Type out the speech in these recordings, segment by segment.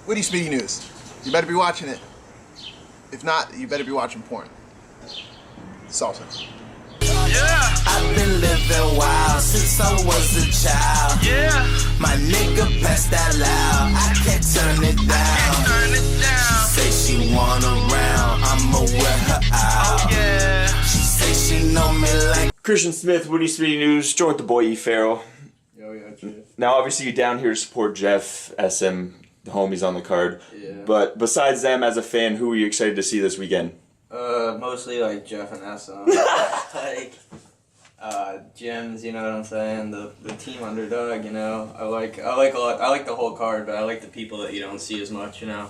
Witty Smitty news. You better be watching it. If not, you better be watching porn. Salsa. Yeah. I've been living wild since I was a child. Yeah. My nigga passed that loud. I can't turn it down. Turn it down. She say she want around. I'ma wear her out. Oh yeah. She say she know me like Christian Smith, Witty Smitty News, joined with the boy E. Farrell. Yo, yeah, cheers. Now, obviously, you're down here to support Jeff, SM, the homies on the card. Yeah. But besides them, as a fan, who are you excited to see this weekend? Mostly like Jeff and SM. Like, gyms, you know what I'm saying? The team underdog, you know. I like a lot. I like the whole card, but I like the people that you don't see as much, you know.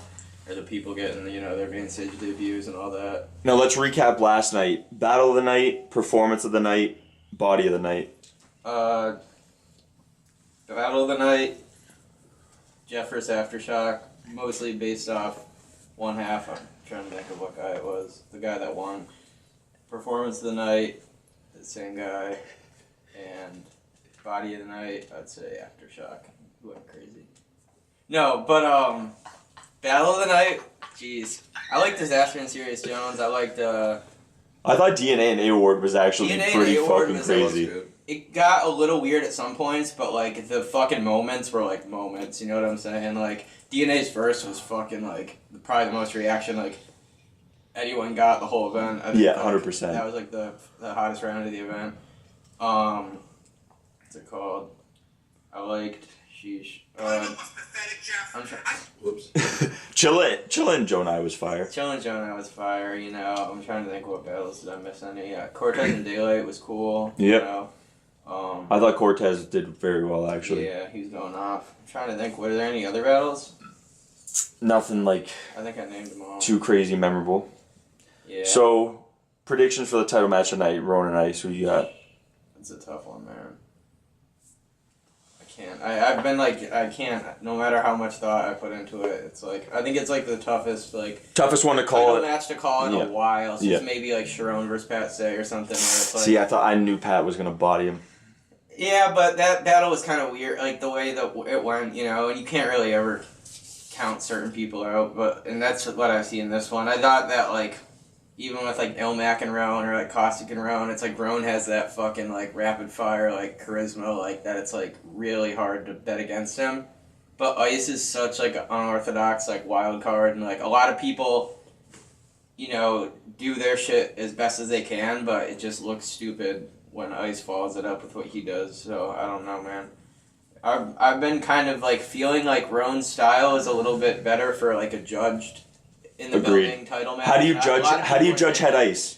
Or the people getting, you know, their main stage debuts and all that. Now, let's recap last night. Battle of the night, performance of the night, body of the night. The Battle of the Night, Jeff vs. Aftershock, mostly based off one half. I'm trying to think of what guy it was. The guy that won. Performance of the Night, the same guy. And body of the night, I'd say Aftershock. He went crazy. No, but Battle of the Night, jeez. I like Disaster and Serious Jones. I liked I thought DNA and A-Ward was actually DNA pretty and A-Ward fucking was crazy. It got a little weird at some points, but like the fucking moments were like moments, you know what I'm saying? Like DNA's verse was fucking like probably the most reaction like anyone got the whole event. I think, Yeah, like, 100%. That was like the hottest round of the event. What's it called? I liked sheesh. I'm trying. Whoops. Chillin' Joe and I was fire. Chillin' Joe and I was fire, you know. I'm trying to think what battles did I miss any. Cortez and Daylight was cool. Yep. You know. I thought Cortez did very well, actually. Yeah, he's going off. I'm trying to think, were there any other battles? Nothing like I think I named them all. too crazy memorable. Yeah. So, predictions for the title match tonight, Ronan Ice, who you got? It's a tough one, man. I can't. I've been like, I can't, no matter how much thought I put into it, it's like, I think it's like the toughest, like, Toughest one to title call it. match to call in Yeah. a while, since Yeah. maybe like Sharon versus Pat Say or something, where it's like, See, I knew Pat was gonna body him. yeah, but that battle was kind of weird, like the way that it went, you know, and you can't really ever count certain people out, and that's what I see in this one. I thought that, like, even with, like, Ilmac and Roan, or, like, Caustic and Roan, it's like Roan has that fucking, like, rapid-fire, like, charisma, like, that it's, like, really hard to bet against him. But Ice is such, like, an unorthodox, like, wild card, and, like, a lot of people, you know, do their shit as best as they can, but it just looks stupid when Ice follows it up with what he does, so I don't know, man. I've been kind of, like, feeling like Roan's style is a little bit better for, like, a judged in the Agreed. building title match. How do you A judge? lot of How do you people judge think Head that- Ice?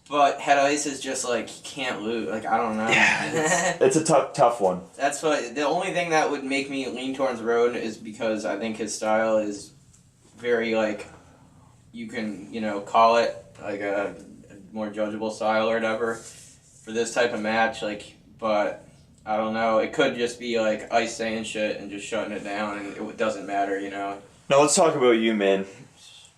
But Head Ice is just, like, he can't lose. Like, I don't know. Yeah, it's a tough one. That's what, the only thing that would make me lean towards Roan is because I think his style is very, like, you can, you know, call it, like, a more judgeable style or whatever for this type of match, like, but I don't know. It could just be like Ice saying shit and just shutting it down, and it doesn't matter, you know. Now let's talk about you, man.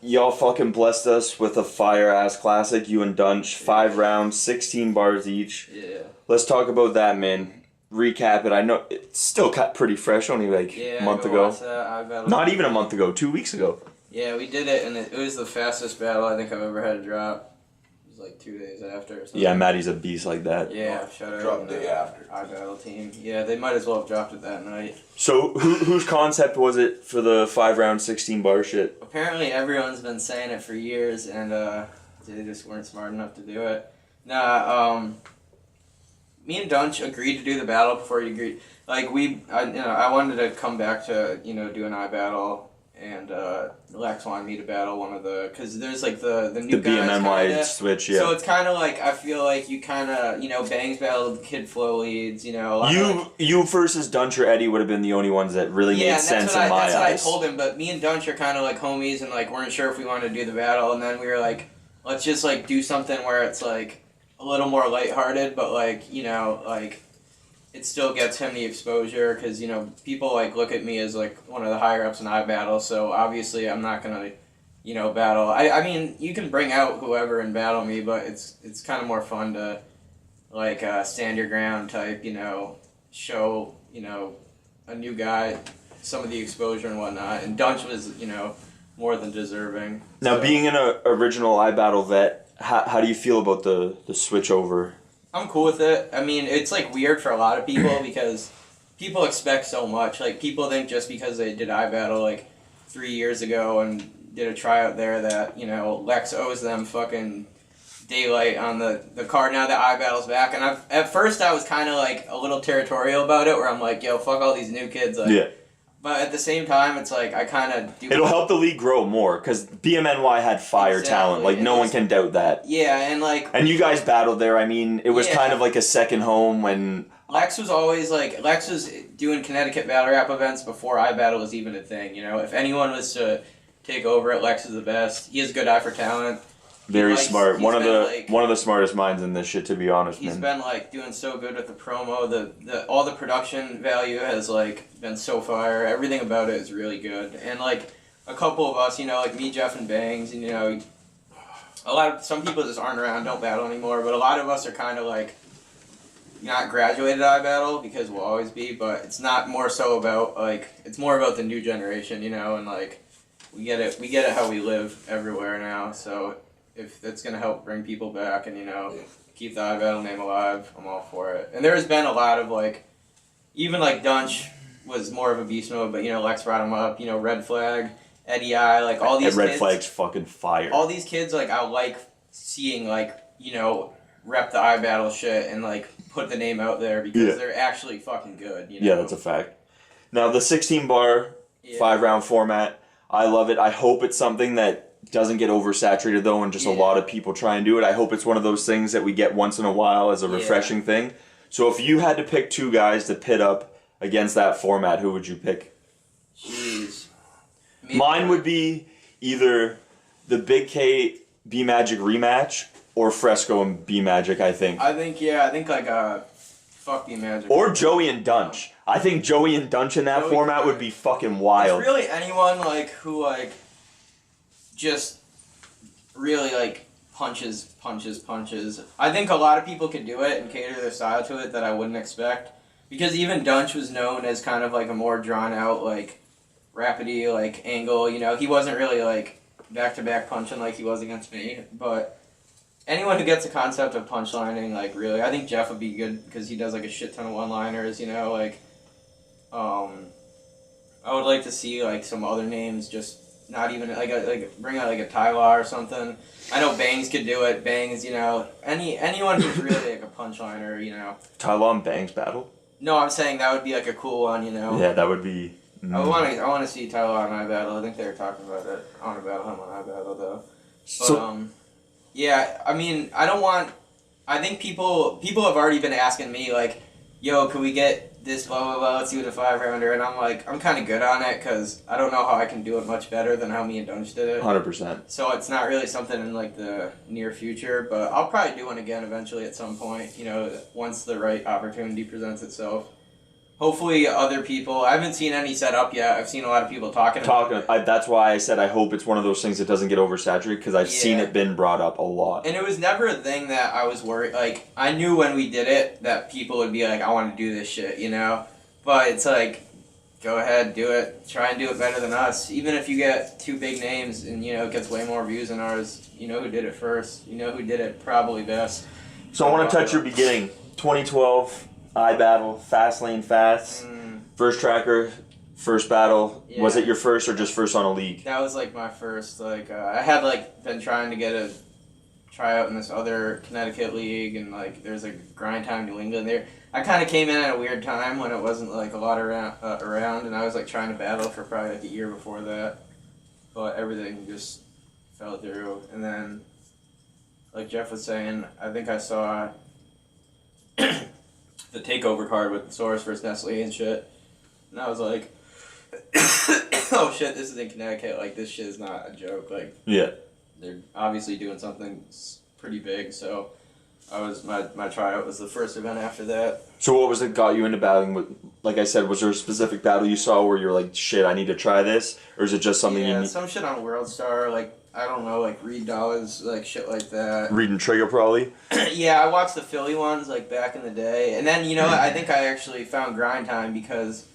Y'all fucking blessed us with a fire-ass classic, you and Dunsh. 5 rounds, 16 bars each. Yeah. Let's talk about that, man. Recap it. I know it's still pretty fresh, only like a month ago. Watch that. I battled Not even a month ago, 2 weeks ago. Yeah, we did it, and it was the fastest battle I think I've ever had to drop. It was like 2 days after or something. Yeah, Maddie's a beast like that. Yeah, shout out Drop to day after. our battle team. Yeah, they might as well have dropped it that night. So whose concept was it for the 5 round 16 bar shit? Apparently everyone's been saying it for years, and they just weren't smart enough to do it. Nah, me and Dunch agreed to do the battle before you agreed. Like, I wanted to come back to, you know, do an battle, and Lex wanted me to battle one of the, because there's like the new The guys BMMY kinda. switch, yeah. So it's kind of like, I feel like you kind of, you know, Bangs battled Kid Flow leads, you know. A lot of, like, You versus Dunch or Eddie would have been the only ones that really made and sense in my that's what I eyes. told him, but me and Dunch are kind of like homies and like weren't sure if we wanted to do the battle, and then we were like, let's just like do something where it's like a little more lighthearted, but like, you know, like it still gets him the exposure, because, you know, people like look at me as like one of the higher ups in battle, so obviously I'm not gonna, you know, battle. I mean, you can bring out whoever and battle me, but it's kind of more fun to like stand your ground type, you know, show, you know, a new guy some of the exposure and whatnot. And Dunsh was, you know, more than deserving. Now, So, being an original iBattle vet, how do you feel about the switch over? I'm cool with it. I mean, it's like weird for a lot of people because people expect so much. Like, people think just because they did iBattle like 3 years ago and did a tryout there that, you know, Lex owes them fucking daylight on the card now that iBattle's back. And at first I was kind of like a little territorial about it, where I'm like, yo, fuck all these new kids. Like, Yeah. But at the same time, it's like I kind of do. It'll help the league grow more, because BMNY had fire talent. Like, no one can doubt that. Yeah, and like... And you guys battled there. I mean, it was kind of like a second home when... Lex was always like... Lex was doing Connecticut Battle Rap events before iBattle was even a thing, you know? If anyone was to take over it, Lex is the best. He has a good eye for talent. Very smart. One of the smartest minds in this shit, to be honest, He's man. been like doing so good with the promo. The all the production value has like been so fire. Everything about it is really good. And like a couple of us, you know, like me, Jeff, and Bangs, and you know, some people just aren't around, don't battle anymore. But a lot of us are kind of like not graduated iBattle because we'll always be. But it's not more so about like it's more about the new generation, you know, and like we get it how we live everywhere now. So. If that's going to help bring people back and, you know, keep the iBattle name alive, I'm all for it. And there's been a lot of, like, even, like, Dunsh was more of a beast mode, but, you know, Lex brought him up, you know, Red Flag, Eddie I, like, all these Red kids. Flag's fucking fire. All these kids, like, I like seeing, like, you know, rep the iBattle shit and, like, put the name out there because they're actually fucking good, you know? Yeah, that's a fact. Now, the 16-bar, 5-round format, I love it. I hope it's something that doesn't get oversaturated though, and just a lot of people try and do it. I hope it's one of those things that we get once in a while as a refreshing thing. So if you had to pick two guys to pit up against that format, who would you pick? Jeez. Mine would be either the Big K B Magic rematch or Fresco and B Magic, I think. I think like fuck B Magic. Or Joey and Dunch. I think Joey and Dunch in that format would be fucking wild. It's really anyone like who like just really like punches. I think a lot of people can do it and cater their style to it that I wouldn't expect. Because even Dunch was known as kind of like a more drawn out like rapidy like angle, you know, he wasn't really like back to back punching like he was against me. But anyone who gets the concept of punchlining, like really, I think Jeff would be good because he does like a shit ton of one-liners, you know, like I would like to see like some other names just not even like bring out like a Tyler or something. I know Bangs could do it. Bangs, you know, anyone who's really like a punchliner, you know. Tyler and Bangs battle? No, I'm saying that would be like a cool one, you know. Yeah, that would be. I want to see Tyler on iBattle. I think they were talking about it. I want to battle him on iBattle though. But So, yeah, I mean, I think people have already been asking me like, yo, can we get this blah blah blah, let's do it a 5-rounder, and I'm like, I'm kind of good on it because I don't know how I can do it much better than how me and Dunsh did it. 100%. So it's not really something in like the near future, but I'll probably do one again eventually at some point, you know, once the right opportunity presents itself. Hopefully other people, I haven't seen any set up yet. I've seen a lot of people talking about it. That's why I said I hope it's one of those things that doesn't get oversaturated, because I've seen it been brought up a lot. And it was never a thing that I was worried, like, I knew when we did it that people would be like, I want to do this shit, you know? But it's like, go ahead, do it. Try and do it better than us. Even if you get two big names and, you know, it gets way more views than ours, you know who did it first. You know who did it probably best. So I want to touch your beginning. 2012, iBattle, Fastlane Fast, first tracker, first battle. Yeah. Was it your first or just first on a league? That was like my first. Like I had like been trying to get a tryout in this other Connecticut league, and like there's a Grind Time New England there. I kind of came in at a weird time when it wasn't like a lot around, and I was like trying to battle for probably like a year before that, but everything just fell through. And then, like Jeff was saying, I think I saw the takeover card with Source versus Nestle and shit, and I was like, oh shit, this is in Connecticut, like this shit is not a joke, like they're obviously doing something pretty big. So I was my tryout was the first event after that. So what was it got you into battling? With, like I said, was there a specific battle you saw where you're like, shit, I need to try this, or is it just something you need? Some shit on World Star, like I don't know, like Reed Dollars, like shit like that. Reed and Trigger probably. Yeah, I watched the Philly ones like back in the day, and then you know I think I actually found Grind Time because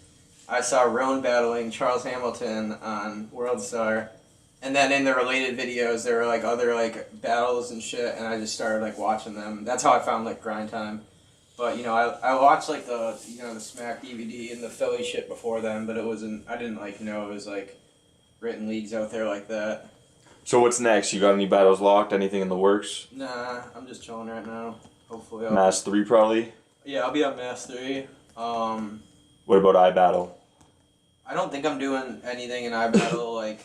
I saw Roan battling Charles Hamilton on World Star. And then in the related videos, there were like other like battles and shit, and I just started like watching them. That's how I found like Grind Time. But you know, I watched like the the Smack DVD and the Philly shit before then, but it wasn't. I didn't like know it was like written leagues out there like that. So what's next? You got any battles locked? Anything in the works? Nah, I'm just chilling right now. Hopefully, Mass 3 probably. Yeah, I'll be on Mass 3. What about iBattle? I don't think I'm doing anything in iBattle like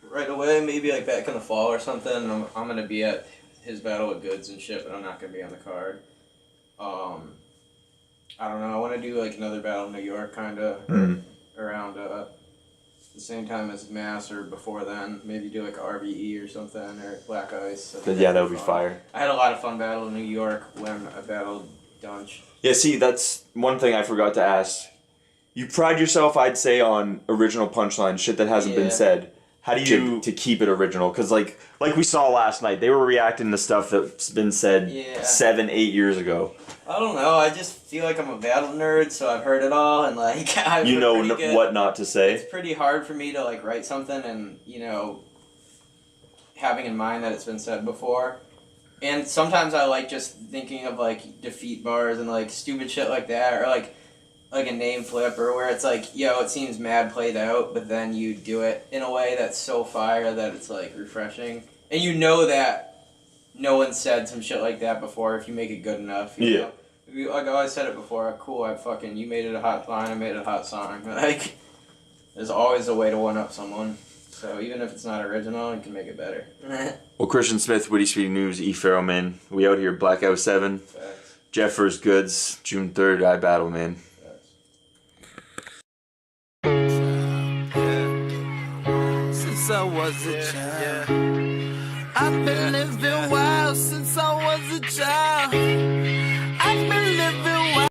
right away. Maybe like back in the fall or something. I'm gonna be at his battle with Goods and shit, but I'm not gonna be on the card. I don't know. I want to do like another battle in New York, kind of around the same time as Mass or before then. Maybe do like a RBE or something or Black Ice. Yeah, that would be fire. I had a lot of fun battle in New York when I battled Dunsh. Yeah, see, that's one thing I forgot to ask. You pride yourself, I'd say, on original punchline, shit that hasn't been said. How do you to keep it original? Because like we saw last night, they were reacting to stuff that's been said 7-8 years ago. I don't know. I just feel like I'm a battle nerd, so I've heard it all, and like you know what not to say. It's pretty hard for me to like write something and having in mind that it's been said before. And sometimes I like just thinking of like defeat bars and like stupid shit like that, or like a name flip, or where it's like, it seems mad played out, but then you do it in a way that's so fire that it's like refreshing. And you know that no one said some shit like that before if you make it good enough. You know? Like I always said it before, cool, you made it a hot line, I made it a hot song. Like, there's always a way to one-up someone. So even if it's not original, you can make it better. Well, Christian Smith, Witty Speed News, Farrell, man. We out here, Blackout 7. Facts. Jeffers Goods, June 3rd, iBattle, man. Since I was a child, I've been living wild since I was a child.